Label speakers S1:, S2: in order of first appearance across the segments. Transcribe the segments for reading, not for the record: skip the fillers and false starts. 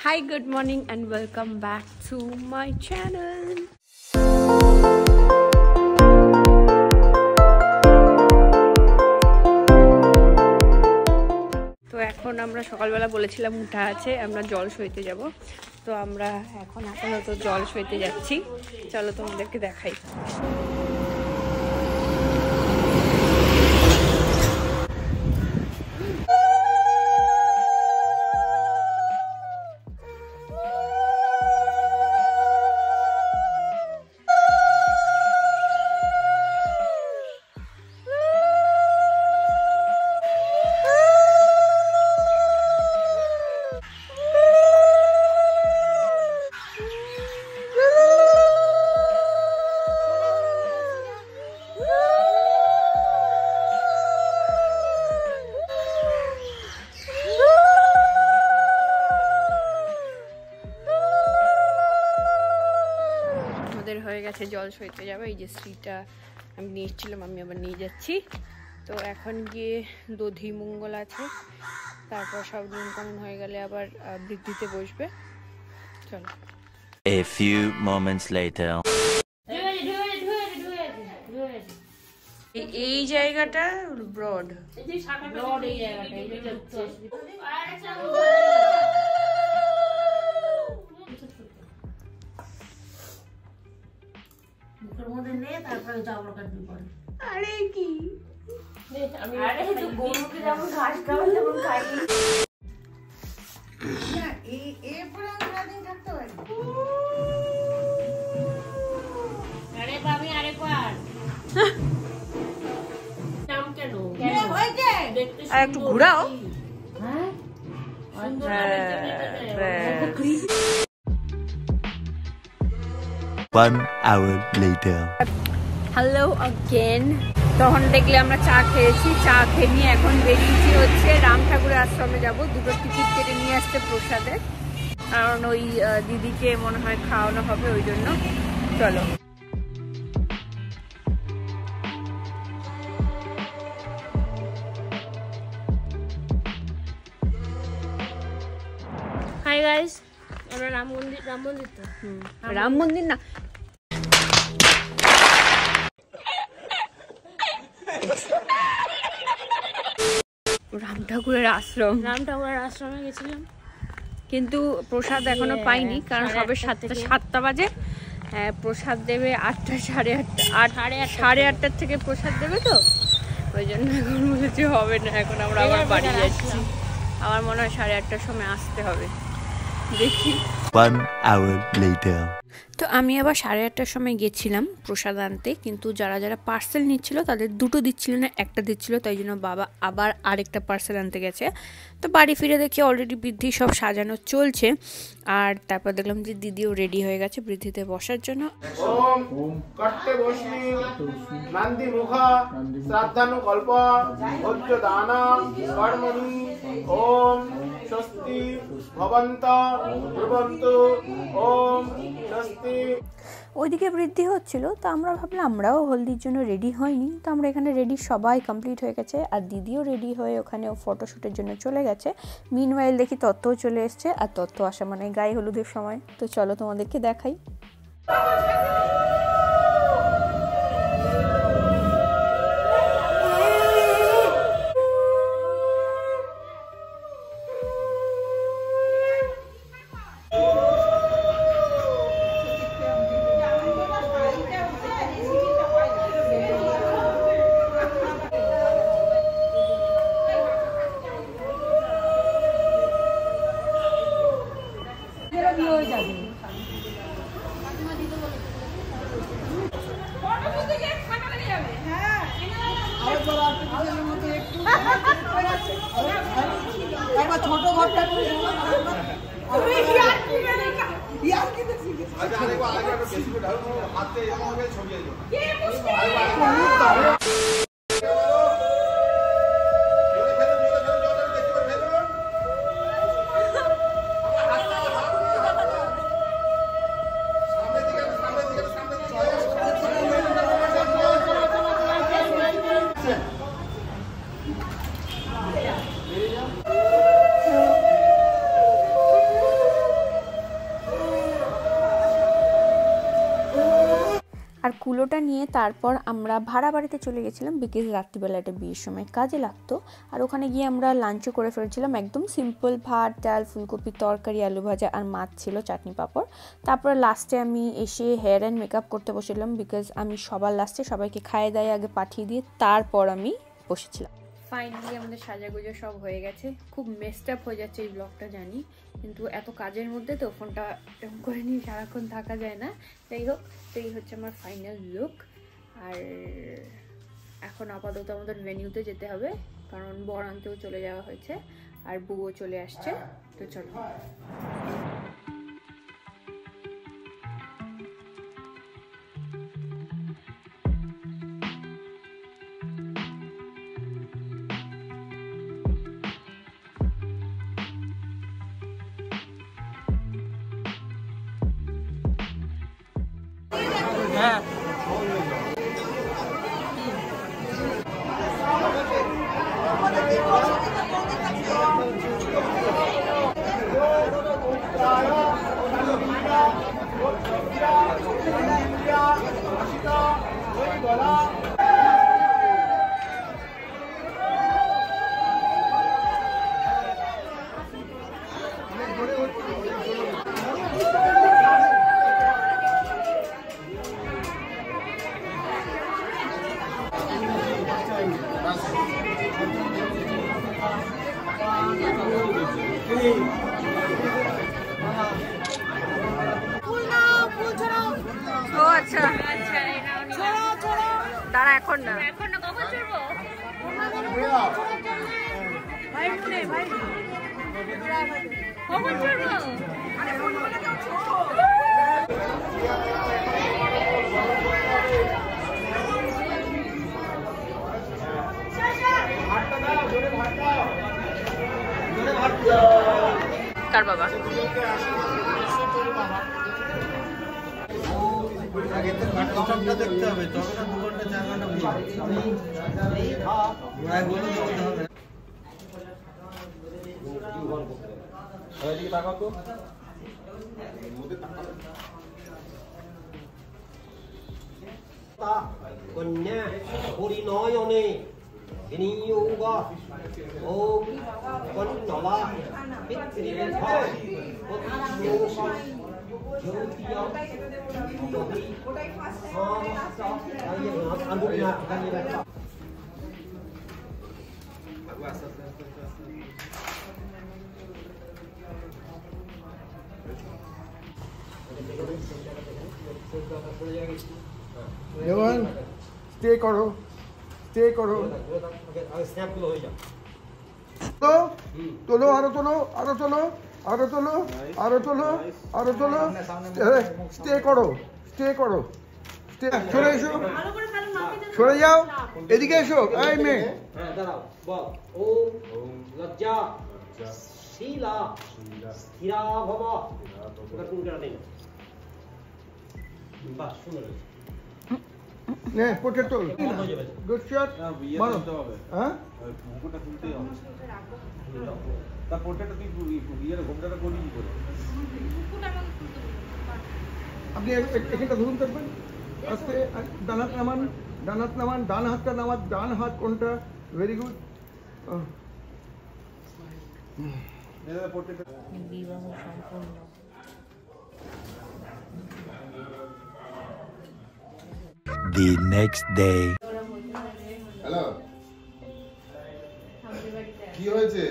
S1: Hi, good morning and welcome back to my channel. তো এখন আমরা সকালবেলা বলেছিলাম উঠা আছে আমরা জল সইতে যাব, তো আমরা এখন আপাতত জল সইতে যাচ্ছি। চলো তোমাদেরকে দেখাই। হয়ে গেছে, জল সইতে যাবে। এই যে শ্রীটা আমি নিয়ে এসেছিলাম, আমি আবার নিয়ে যাচ্ছি। তো এখন গিয়ে দধি মঙ্গল আছে, তারপর সব নিয়মকানুন হয়ে গেলে আবার বৃদ্ধিতে বসবে। চলো।
S2: A few moments later.
S1: এই জায়গাটা ব্রড,
S3: এই জায়গাটা
S1: আরে কি
S3: গরুকে যেমন ঘাস খাওয়া তেমন খাই। আরে বাবি আরেকবার নাম কেন
S1: আর একটু ঘুরাও।
S3: হ্যাঁ
S2: One hour later.
S1: Hello again. তখন দেখলে আমরা চা খেয়েছি, চা খেয়ে নিয়ে এখন বেরিয়েছি হচ্ছে রাম ঠাকুরের আশ্রমে যাব। দুটো টিকিট কেটে নিয়ে আসতে প্রসাদের, কারণ ওই দিদিকে মনে হয় খাওয়ানো হবে, ওই জন্য। চলো।
S3: হাই গাইস, আমরা রাম মন্দির তো
S1: রাম মন্দির না, রাম ঠাকুরের আশ্রমে গেছিলাম, কিন্তু প্রসাদ এখনো পাইনি, কারণ সবে 7টা বাজে। প্রসাদ দেবে 8টা, সাড়ে আটটার থেকে প্রসাদ দেবে, তো ওই জন্য এখন বলেছি হবে না, এখন আমরা আবার বাড়ি যাচ্ছি। আমার মনে হয় 8:30টার সময় আসতে হবে, দেখি।
S2: 1 hour later.
S1: তো আমি আবার 8:30টার সময় গেছিলাম প্রসাদ আনতে, কিন্তু যারা যারা পার্সেল নিচ্ছিল তাদের দুটো দিচ্ছিল না, একটা দিচ্ছিল, তাই জন্য বাবা আবার আরেকটা পার্সেল আনতে গেছে। তো বাড়ি ফিরে দেখি অলরেডি বৃদ্ধি সব সাজানো চলছে, আর তারপর দেখলাম যে দিদিও রেডি হয়ে গেছে বৃদ্ধিতে বসার জন্য।
S4: ওম কট্টে বসনি নন্দি মুখা শ্রাদ্ধানু কল্প ভোজ্য দানা কর্মণি ওম স্বস্তি ভবন্ত ব্রুবন্তু ওম স্বস্তি।
S1: ওইদিকে বৃদ্ধি হচ্ছিল, তো আমরা ভাবলাম আমরাও হলদির জন্য রেডি হয়নি, তো আমরা এখানে রেডি সবাই কমপ্লিট হয়ে গেছে, আর দিদিও রেডি হয়ে ওখানে ফটোশ্যুটের জন্য চলে গেছে। মিনওয়াইল দেখি তত্ত্বও চলে এসছে, আর তত্ত্ব আসা মানে গায়ে হলুদের সময়। তো চলো তোমাদেরকে দেখাই।
S5: ছোট ঘরটা
S1: আর কুলোটা নিয়ে তারপর আমরা ভাড়া বাড়িতে চলে গেছিলাম, বিকজ রাত্রিবেলা একটা বিয়ের সময় কাজে লাগতো। আর ওখানে গিয়ে আমরা লাঞ্চও করে ফেলেছিলাম, একদম সিম্পল ভাত, ডাল, ফুলকপির তরকারি, আলু ভাজা আর মাছ ছিল, চাটনি পাঁপড়। তারপর লাস্টে আমি এসে হেয়ার অ্যান্ড মেকআপ করতে বসেছিলাম, বিকজ আমি সবার লাস্টে সবাইকে খাইয়ে দায়ে আগে পাঠিয়ে দিয়ে তারপর আমি বসেছিলাম। ফাইনালি আমাদের সাজাগুজো সব হয়ে গেছে। খুব মেসড আপ হয়ে যাচ্ছে এই ব্লগটা জানি, কিন্তু এত কাজের মধ্যে তো ফোনটা এরকম করে নিয়ে সারাক্ষণ থাকা যায় না। যাই হোক, তো এই হচ্ছে আমার ফাইনাল লুক। আর এখন আপাতত আমাদের ভেনিউতে যেতে হবে, কারণ বরান্তেও চলে যাওয়া হয়েছে আর বুও চলে আসছে। তো চলো। ও আচ্ছা, দাঁড়া, এখন না,
S3: এখন না, কখন চড়বো? কখন চড়বো?
S1: কার বাবা? দেখতে হবে, তবে না 2 ঘন্টা 4 ঘন্টা
S5: কন্যা হরি নয়নে বিনিয়োগ ওম কন্নলা পিতৃভ্য প্রতিযোগ জ্যোতিয় জ্যোতি সমস্ত আনুনা গানিবা।
S4: যেমন স্টে করো, স্টে করো,
S5: স্ন্যাপগুলো হয়ে যাবে।
S4: তোলো, আরো তোলো, আরো তোলো, আরো তোলো, আরো তোলো, আরো তোলো, স্টে করো, স্টে করো, স্টে। সরে এসো, সরে যাও, এদিকে এসো। এই মেয়ে,
S5: দাঁড়াও, বল ওম লজ্জা শীলা স্থিরা ভব। ওটা কোন কেনা দেয় না, বাহ সুন্দর হয়েছে।
S4: নে পোর্ট্রেট তোল, গুড শট, মারো। হ্যাঁ,
S6: মুকুটটা তুলতেই হবে। তা পোর্ট্রেটটা তুই ইয়ের ঘোমটাটা করবি কি করে?
S4: আপনি এখানটা ধরুন, থাকবেন আস্তে, ডান হাত নামান, ডান হাত নামান, ডান হাতটা নামান, ডান হাত কোনটা? Very good.
S6: পোর্ট্রেটটা
S3: বিবাহ সম্পূর্ণ।
S2: The next day.
S6: হ্যালো, কি হয়েছে?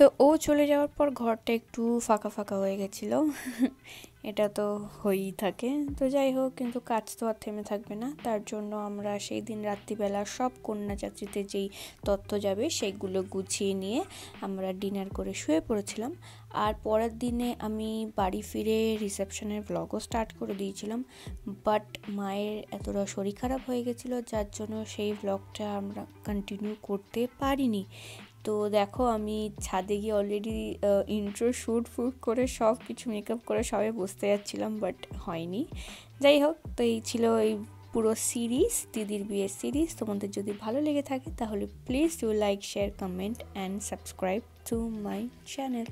S1: তো ও চলে যাওয়ার পর ঘরটা একটু ফাঁকা ফাঁকা হয়ে গেছিলো। এটা তো হয়েই থাকে। তো যাই হোক, কিন্তু কাজ তো আর থেমে থাকবে না। তার জন্য আমরা সেই দিন রাত্রিবেলা সব কন্যাযাত্রীতে যেই তথ্য যাবে সেইগুলো গুছিয়ে নিয়ে আমরা ডিনার করে শুয়ে পড়েছিলাম। আর পরের দিনে আমি বাড়ি ফিরে রিসেপশনের ব্লগও স্টার্ট করে দিয়েছিলাম, বাট মায়ের এতটা শরীর খারাপ হয়ে গেছিলো যার জন্য সেই ব্লগটা আমরা কন্টিনিউ করতে পারিনি। তো দেখো, আমি ছাদে গিয়ে অলরেডি ইন্ট্রো শ্যুট করে সব কিছু মেকআপ করে সবাই বসতে যাচ্ছিলাম, বাট হয়নি। যাই হোক, তো এই ছিল এই পুরো সিরিজ, দিদির বিয়ের সিরিজ। তোমাদের যদি ভালো লেগে থাকে তাহলে please do like, share, comment and subscribe to my channel.